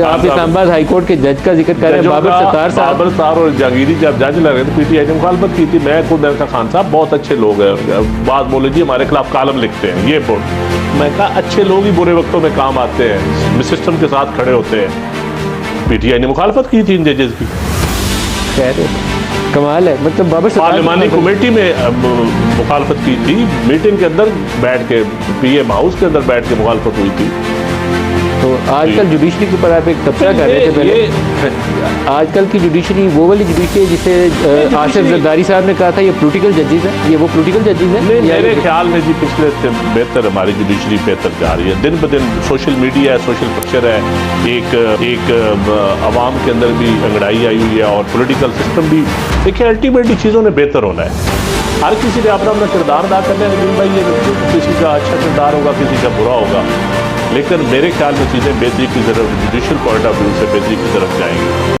آپ اسلام آباد high court کے جج کا ذکر کر رہے ہیں، بابر ستار صاحب. بابر ستار اور جہانگیری جب جج لگ رہے تھے پی ٹی آئی نے مخالفت کی تھی. میں خود ایسا خان صاحب بہت اچھے لوگ ہیں، بعض بولے جی ہمارے خلاف کالم لکھتے ہیں یہ بول. میں کہا اچھے لوگ ہی برے وقتوں میں کام آتے ہیں، سسٹم کے ساتھ کھڑے ہوتے ہیں. پی ٹی آئی نے مخالفت کی تھی ان ججز کی. خیر ہے، کمال ہے. مطلب بابر ستار پارلیمانی کمیٹی میں مخالفت کی تھی، میٹنگ کے اندر بیٹھ کے، پی ایم ہاؤس کے اندر بیٹھ کے مخالفت ہوئی تھی. تو آج کل جوڈیشری کے اوپر آپ ایک تبصرہ کر رہے تھے پہلے. آج کل کی جوڈیشری وہ والی جوڈیشری ہے جسے آصف زرداری صاحب نے کہا تھا یہ پولیٹیکل ججز ہیں، یہ وہ پولیٹیکل ججز ہیں. میرے خیال میں جی پچھلے سے بہتر ہماری جوڈیشری بہتر جا رہی ہے. دن بہ دن سوشل میڈیا ہے، سوشل پکچر ہے، ایک عوام کے اندر بھی انگڑائی آئی ہوئی ہے اور پولیٹیکل سسٹم بھی. دیکھیں الٹیمیٹلی چیزوں نے بہتر ہونا ہے. ہر کسی نے اپنا اپنا کردار ادا کرنا ہے. لیکن بھائی یہ کسی کا اچھا کردار ہوگا، کسی کا برا ہوگا، لیکن میرے خیال میں چیزیں بہتری کی طرف، جوڈیشل پوائنٹ آف ویو سے بہتری کی طرف جائیں گی.